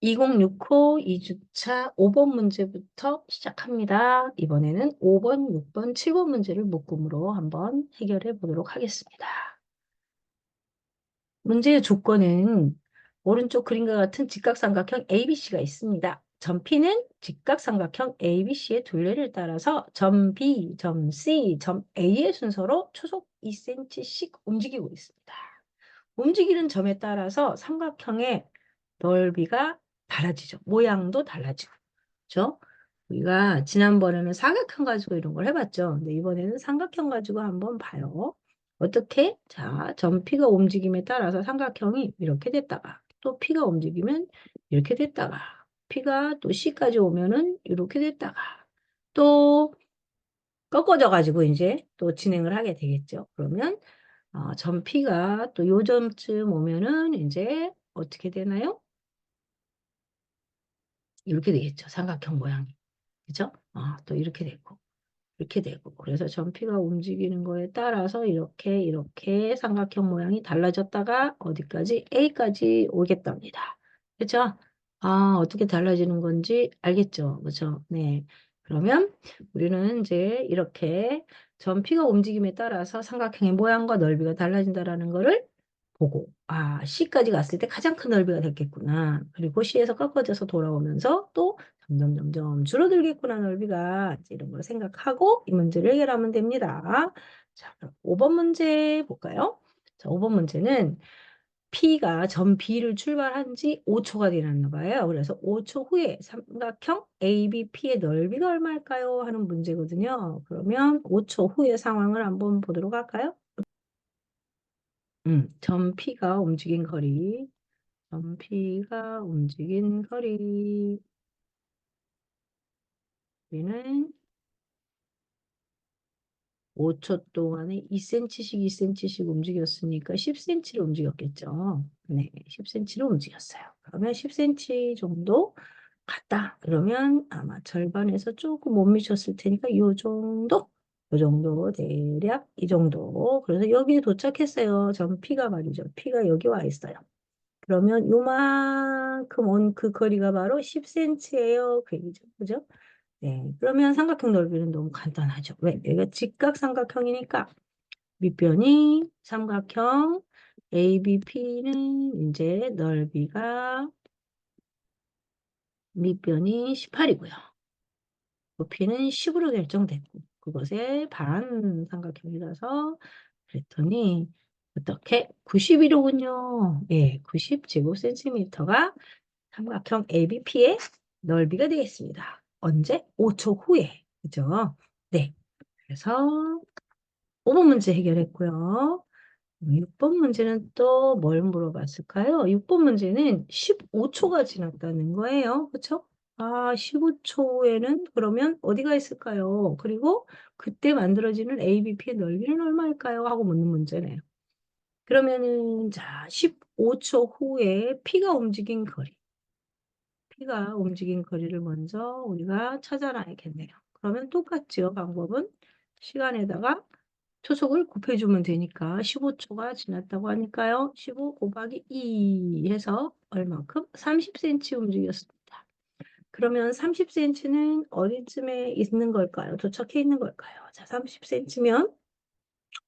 2065 2주차 5번 문제부터 시작합니다. 이번에는 5번, 6번, 7번 문제를 묶음으로 한번 해결해 보도록 하겠습니다. 문제의 조건은 오른쪽 그림과 같은 직각삼각형 ABC가 있습니다. 점 P는 직각삼각형 ABC의 둘레를 따라서 점 B, 점 C, 점 A의 순서로 초속 2cm씩 움직이고 있습니다. 움직이는 점에 따라서 삼각형의 넓이가 달라지죠. 모양도 달라지고. 그죠? 우리가 지난번에는 사각형 가지고 이런 걸 해봤죠. 근데 이번에는 삼각형 가지고 한번 봐요. 어떻게? 자, 점 P가 움직임에 따라서 삼각형이 이렇게 됐다가 또 P가 움직이면 이렇게 됐다가 P가 또 C까지 오면은 이렇게 됐다가 또 꺾어져 가지고 이제 또 진행을 하게 되겠죠. 그러면 점 P가 또 요 점쯤 오면은 이제 어떻게 되나요? 이렇게 되겠죠. 삼각형 모양이. 그죠? 또 이렇게 되고, 이렇게 되고. 그래서 점 P가 움직이는 거에 따라서 이렇게 삼각형 모양이 달라졌다가 어디까지? A까지 오겠답니다. 그죠? 어떻게 달라지는 건지 알겠죠? 그죠? 네. 그러면 우리는 이제 이렇게 점 P가 움직임에 따라서 삼각형의 모양과 넓이가 달라진다라는 거를 보고, C까지 갔을 때 가장 큰 넓이가 됐겠구나. 그리고 C에서 꺾어져서 돌아오면서 또 점점 줄어들겠구나, 넓이가. 이제 이런 걸 생각하고 이 문제를 해결하면 됩니다. 자, 그럼 5번 문제 볼까요? 자, 5번 문제는 P가 점 B를 출발한 지 5초가 지났나 봐요. 그래서 5초 후에 삼각형 ABP의 넓이가 얼마일까요? 하는 문제거든요. 그러면 5초 후의 상황을 한번 보도록 할까요? 점 P가 움직인 거리. 점 P가 움직인 거리는 5초 동안에 2cm씩 2cm씩 움직였으니까 10cm를 움직였겠죠. 네, 10cm를 움직였어요. 그러면 10cm 정도 갔다. 그러면 아마 절반에서 조금 못 미쳤을 테니까 요 정도, 대략 이 정도. 그래서 여기에 도착했어요. 점 P가 말이죠. P가 여기 와 있어요. 그러면 요만큼 온 그 거리가 바로 10cm예요. 그 얘기죠. 그죠? 네. 그러면 삼각형 넓이는 너무 간단하죠. 왜? 여기가 직각삼각형이니까 밑변이 삼각형 ABP는 이제 넓이가 밑변이 18이고요. 높이는 10으로 결정됐고 그것의 반 삼각형이라서 그랬더니 어떻게 90이로군요. 예, 90제곱센티미터가 삼각형 ABP의 넓이가 되겠습니다. 언제? 5초 후에. 그죠? 네. 그래서 5번 문제 해결했고요. 6번 문제는 또 뭘 물어봤을까요? 6번 문제는 15초가 지났다는 거예요. 그렇죠? 15초에는 그러면 어디가 있을까요? 그리고 그때 만들어지는 ABP의 넓이는 얼마일까요? 하고 묻는 문제네요. 그러면은 자, 15초 후에 P가 움직인 거리. P가 움직인 거리를 먼저 우리가 찾아놔야겠네요. 그러면 똑같죠. 방법은 시간에다가 초속을 곱해주면 되니까 15초가 지났다고 하니까요. 15 곱하기 2 해서 얼마큼? 30cm 움직였습니다. 그러면 30cm는 어디쯤에 있는 걸까요? 도착해 있는 걸까요? 자, 30cm면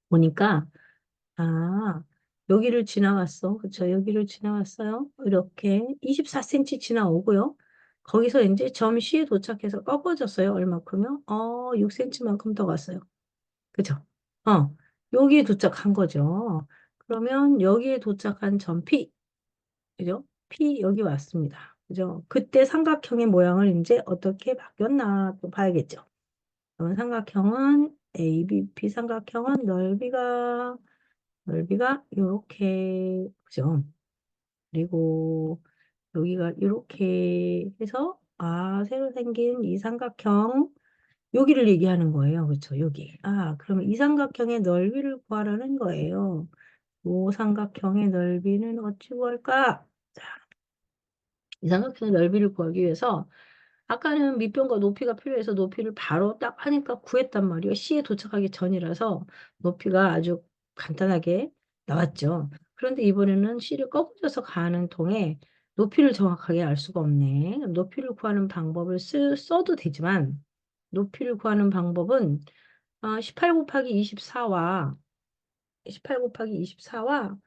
보니까 여기를 지나갔어. 그쵸? 여기를 지나갔어요. 이렇게 24cm 지나오고요. 거기서 이제 점 C에 도착해서 꺾어졌어요. 얼마큼요? 6cm만큼 더 갔어요. 그죠? 어, 여기에 도착한 거죠. 그러면 여기에 도착한 점 P, 그죠? P 여기 왔습니다. 그죠? 그때 삼각형의 모양을 이제 어떻게 바뀌었나 또 봐야겠죠. 그러면 삼각형은 ABP 삼각형은 넓이가 이렇게 그죠? 그리고 여기가 이렇게 해서 새로 생긴 이 삼각형 여기를 얘기하는 거예요. 그렇죠? 여기. 그러면 이 삼각형의 넓이를 구하라는 거예요. 이 삼각형의 넓이는 어찌 구할까? 자, 이 삼각형의 넓이를 구하기 위해서 아까는 밑변과 높이가 필요해서 높이를 바로 딱 하니까 구했단 말이에요. C에 도착하기 전이라서 높이가 아주 간단하게 나왔죠. 그런데 이번에는 C를 꺾어져서 가는 통에 높이를 정확하게 알 수가 없네. 높이를 구하는 방법을 써도 되지만, 높이를 구하는 방법은 18 곱하기 24와 18 곱하기 24와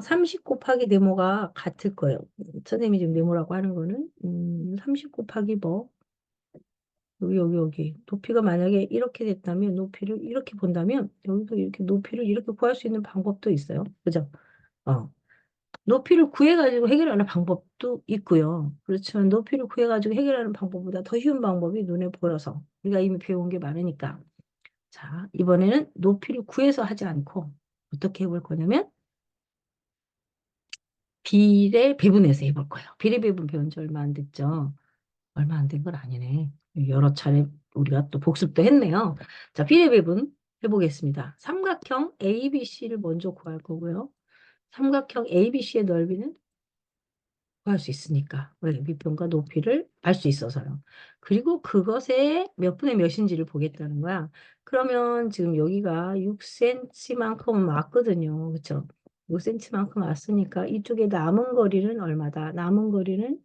30 곱하기 네모가 같을 거예요. 선생님이 지금 네모라고 하는 거는 30 곱하기 뭐 여기 높이가 만약에 이렇게 됐다면 높이를 이렇게 본다면 여기서 이렇게 높이를 이렇게 구할 수 있는 방법도 있어요. 그죠? 어. 높이를 구해가지고 해결하는 방법도 있고요. 그렇지만 높이를 구해가지고 해결하는 방법보다 더 쉬운 방법이 눈에 보여서 우리가 이미 배운 게 많으니까. 자, 이번에는 높이를 구해서 하지 않고 어떻게 해볼 거냐면 비례 배분해서 해볼 거예요. 비례 배분 배운 지 얼마 안 됐죠? 얼마 안 된 건 아니네. 여러 차례 우리가 또 복습도 했네요. 자, 비례 배분 해보겠습니다. 삼각형 ABC를 먼저 구할 거고요. 삼각형 ABC의 넓이는 구할 수 있으니까. 왜? 밑변과 높이를 알 수 있어서요. 그리고 그것의 몇 분의 몇인지를 보겠다는 거야. 그러면 지금 여기가 6cm만큼은 왔거든요. 그쵸? 6cm만큼 왔으니까 이쪽에 남은 거리는 얼마다? 남은 거리는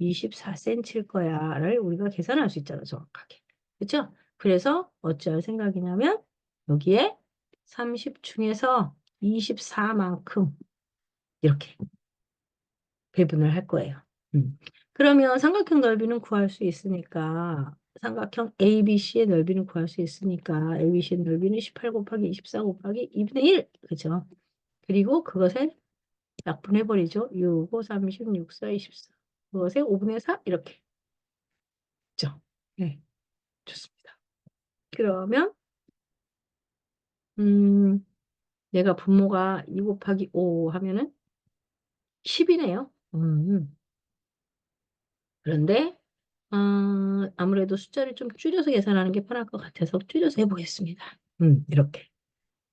24cm일 거야를 우리가 계산할 수 있잖아, 정확하게. 그쵸? 그래서 어찌할 생각이냐면 여기에 30 중에서 24만큼 이렇게 배분을 할 거예요. 그러면 삼각형 넓이는 구할 수 있으니까 삼각형 ABC의 넓이는 구할 수 있으니까 ABC의 넓이는 18 곱하기 24 곱하기 2분의 1. 그죠? 그리고 그것을 약분해버리죠. 6, 5, 30, 6, 4, 24. 그것의 5분의 4 이렇게. 그죠? 네, 좋습니다. 그러면 음, 내가 분모가 2 곱하기 5 하면은 10이네요. 그런데 아무래도 숫자를 좀 줄여서 계산하는 게 편할 것 같아서 줄여서 해보겠습니다. 이렇게.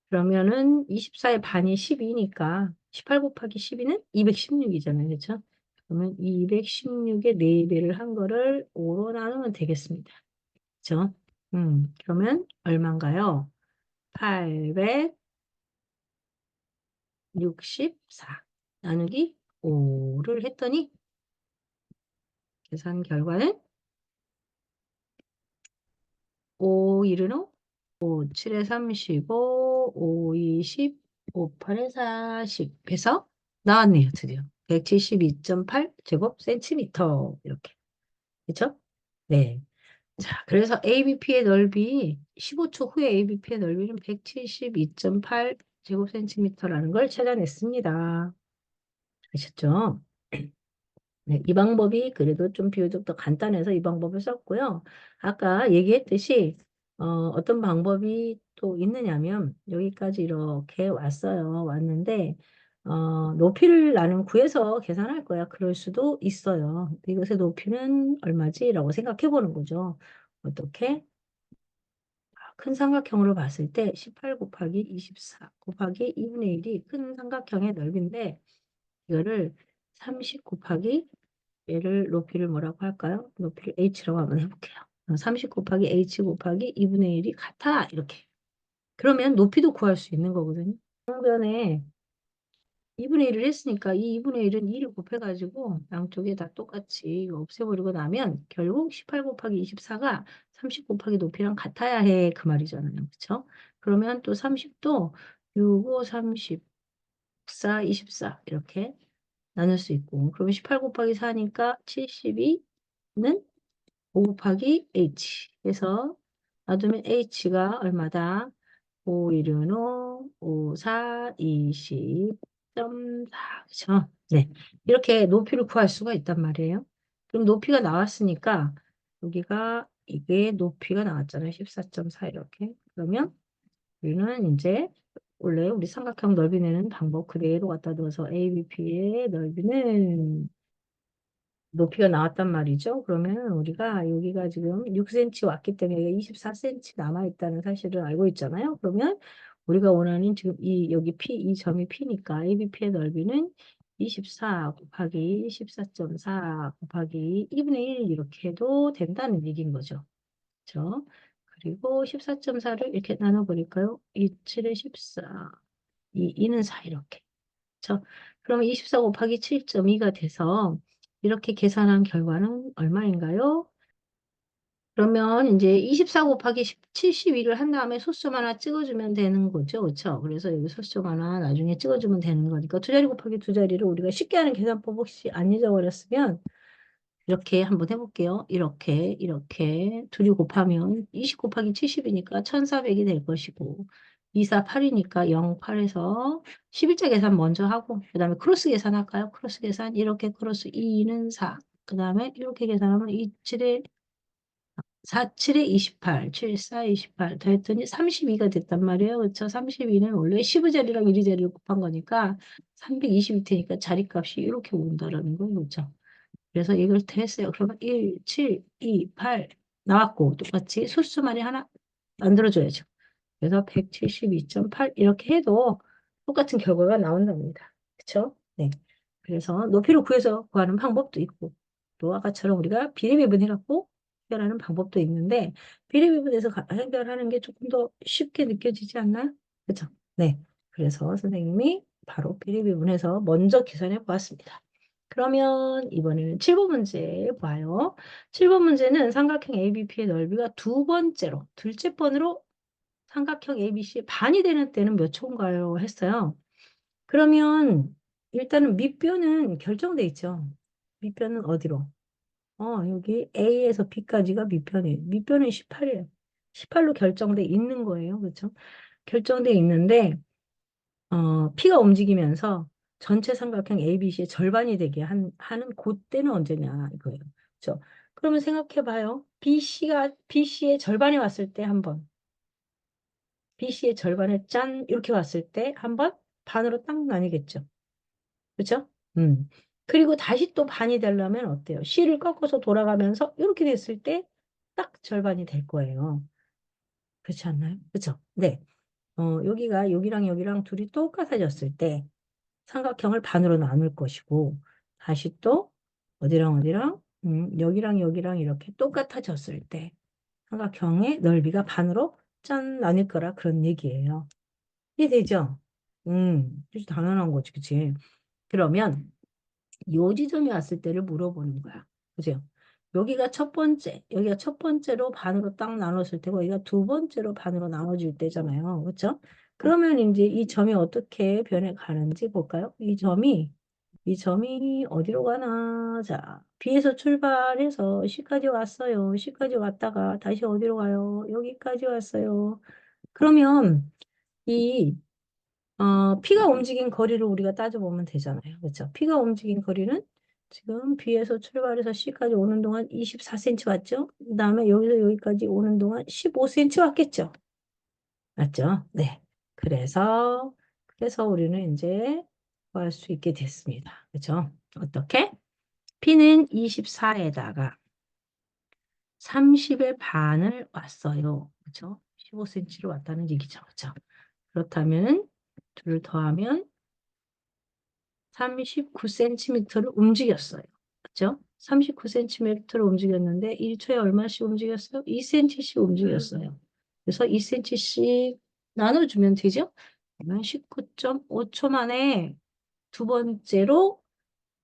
그러면은 24의 반이 12니까 18 곱하기 12는 216이잖아요. 그렇죠? 그러면 216의 4배를 한 거를 5로 나누면 되겠습니다. 그렇죠? 그러면 얼마인가요? 864 나누기 5를 했더니 계산 결과는 5, 1은 5, 7에 35, 5, 20, 5, 8에 40 해서 나왔네요, 드디어. 172.8 제곱센티미터. 이렇게. 그렇죠? 네. 자, 그래서 ABP의 넓이, 15초 후에 ABP의 넓이는 172.8 제곱센티미터라는 걸 찾아냈습니다. 아셨죠? 네, 이 방법이 좀 비교적 더 간단해서 이 방법을 썼고요. 아까 얘기했듯이 어떤 방법이 또 있느냐면 여기까지 이렇게 왔어요. 왔는데 높이를 나는 구해서 계산할 거야. 그럴 수도 있어요. 이것의 높이는 얼마지? 라고 생각해 보는 거죠. 어떻게? 큰 삼각형으로 봤을 때 18 곱하기 24 곱하기 2분의 1이 큰 삼각형의 넓이인데 이거를 30 곱하기 얘를 높이를 뭐라고 할까요? 높이를 h라고 한번 해볼게요. 30 곱하기 h 곱하기 2분의 1이 같아. 이렇게. 그러면 높이도 구할 수 있는 거거든요. 방변에 2분의 1을 했으니까 이 2분의 1은 2를 곱해가지고 양쪽에 다 똑같이 없애버리고 나면 결국 18 곱하기 24가 30 곱하기 높이랑 같아야 해. 그 말이잖아요. 그렇죠? 그러면 또 30도 6, 5, 30, 4, 24 이렇게 나눌 수 있고 그러면 18 곱하기 4니까 72는 5 곱하기 h 해서 놔두면 h가 얼마다? 5, 1은 5, 5, 4, 20.4 그쵸? 네, 이렇게 높이를 구할 수가 있단 말이에요. 그럼 높이가 나왔으니까 여기가 이게 높이가 나왔잖아요. 14.4 이렇게. 그러면 우리는 이제 원래 우리 삼각형 넓이 내는 방법 그대로 갖다 넣어서 ABP의 넓이는 높이가 나왔단 말이죠. 그러면 우리가 여기가 지금 6cm 왔기 때문에 24cm 남아있다는 사실을 알고 있잖아요. 그러면 우리가 원하는 지금 여기 P, 이 점이 P니까 ABP의 넓이는 24 곱하기 14.4 곱하기 2분의 1 이렇게 해도 된다는 얘기인 거죠. 그렇죠? 그리고 14.4를 이렇게 나눠버릴까요? 2, 7에 14, 2, 2는 4 이렇게. 그렇죠? 그러면 24 곱하기 7.2가 돼서 이렇게 계산한 결과는 얼마인가요? 그러면 이제 24 곱하기 72를 한 다음에 소수점 하나 찍어주면 되는 거죠. 그렇죠? 그래서 여기 소수점 하나 나중에 찍어주면 되는 거니까 두 자리 곱하기 두 자리를 우리가 쉽게 하는 계산법 혹시 안 잊어버렸으면 이렇게 한번 해볼게요. 이렇게 둘이 곱하면 20 곱하기 70이니까 1400이 될 것이고 24, 8이니까 0, 8에서 11자 계산 먼저 하고 그 다음에 크로스 계산할까요? 크로스 계산 이렇게 크로스 2는 4. 그 다음에 이렇게 계산하면 2, 7에 4, 7에 28, 7, 4, 28 더했더니 32가 됐단 말이에요. 그렇죠? 32는 원래 15자리랑 1자리를 곱한 거니까 320일 테니까 자리값이 이렇게 온다라는 거예요. 그렇죠? 그래서 이걸 했어요. 그러면 1, 7, 2, 8 나왔고 똑같이 소수말이 하나 만들어줘야죠. 그래서 172.8 이렇게 해도 똑같은 결과가 나온답니다. 그렇죠? 네. 그래서 높이를 구해서 구하는 방법도 있고 또 아까처럼 우리가 비례배분해갖고 해결하는 방법도 있는데 비례배분해서 해결하는 게 조금 더 쉽게 느껴지지 않나요? 그렇죠? 네. 그래서 선생님이 바로 비례배분해서 먼저 계산해 보았습니다. 그러면 이번에는 7번 문제 봐요. 7번 문제는 삼각형 ABP의 넓이가 두 번째로, 둘째 번으로 삼각형 ABC의 반이 되는 때는 몇 초인가요? 했어요. 그러면 일단은 밑변은 결정돼 있죠. 밑변은 어디로? 여기 A에서 B까지가 밑변이에요. 밑변은 18이에요. 18로 결정돼 있는 거예요. 그렇죠? 결정돼 있는데 P가 움직이면서 전체 삼각형 ABC의 절반이 되게 하는 그때는 언제냐 이거예요. 그렇죠? 그러면 생각해 봐요. BC의 절반이 왔을 때 한 번, BC의 절반을 짠 이렇게 왔을 때 한 번 반으로 딱 나뉘겠죠. 그렇죠? 그리고 다시 또 반이 되려면 어때요? C를 꺾어서 돌아가면서 이렇게 됐을 때 딱 절반이 될 거예요. 그렇지 않나요? 그렇죠? 네. 여기가 여기랑 여기랑 둘이 똑같아졌을 때 삼각형을 반으로 나눌 것이고 다시 또 어디랑 어디랑 여기랑 여기랑 이렇게 똑같아졌을 때 삼각형의 넓이가 반으로 짠 나뉠 거라 그런 얘기예요. 이해되죠? 그치, 당연한 거지, 그치? 그러면 요 지점이 왔을 때를 물어보는 거야. 그죠? 여기가 첫 번째로 반으로 딱 나눴을 테고, 여기가 두 번째로 반으로 나눠질 때잖아요. 그렇죠? 그러면 이제 이 점이 어떻게 변해 가는지 볼까요? 이 점이 어디로 가나? 자, B에서 출발해서 C까지 왔어요. C까지 왔다가 다시 어디로 가요? 여기까지 왔어요. 그러면 이 P가 움직인 거리를 우리가 따져보면 되잖아요. 그렇죠? P가 움직인 거리는 지금 B에서 출발해서 C까지 오는 동안 24cm 왔죠? 그 다음에 여기서 여기까지 오는 동안 15cm 왔겠죠? 맞죠? 네. 그래서 우리는 이제 구할 수 있게 됐습니다. 그렇죠? 어떻게? P는 24에다가 30의 반을 왔어요. 그렇죠? 15cm로 왔다는 얘기죠. 그렇죠? 그렇다면 둘을 더하면 39cm를 움직였어요. 그렇죠? 39cm를 움직였는데 1초에 얼마씩 움직였어요? 2cm씩 움직였어요. 그래서 2cm씩 나눠주면 되죠? 그러면 19.5초 만에 두 번째로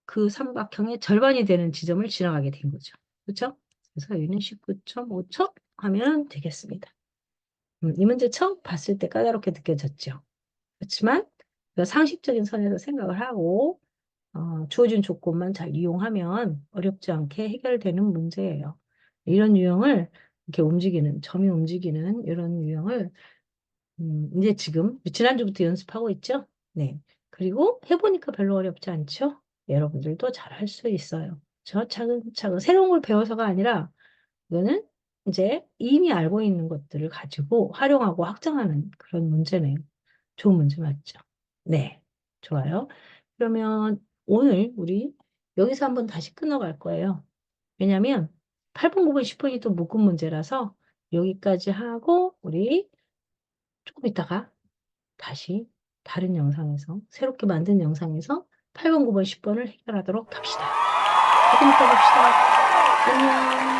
그 삼각형의 절반이 되는 지점을 지나가게 된 거죠. 그렇죠? 그래서 여기는 19.5초 하면 되겠습니다. 이 문제 처음 봤을 때 까다롭게 느껴졌죠. 그렇지만 그 상식적인 선에서 생각을 하고 주어진 조건만 잘 이용하면 어렵지 않게 해결되는 문제예요. 이런 유형을 이렇게 점이 움직이는 이런 유형을 이제 지금 지난주부터 연습하고 있죠? 네. 그리고 해보니까 별로 어렵지 않죠? 여러분들도 잘 할 수 있어요. 저 차근차근 새로운 걸 배워서가 아니라 이거는 이제 이미 알고 있는 것들을 가지고 활용하고 확장하는 그런 문제네요. 좋은 문제 맞죠? 네. 좋아요. 그러면 오늘 우리 여기서 한번 다시 끊어갈 거예요. 왜냐면 8번, 9번, 10번이 또 묶은 문제라서 여기까지 하고 우리 조금 있다가 다시 다른 영상에서 새롭게 만든 영상에서 8번, 9번, 10번을 해결하도록 합시다. 조금 이따 봅시다. 안녕.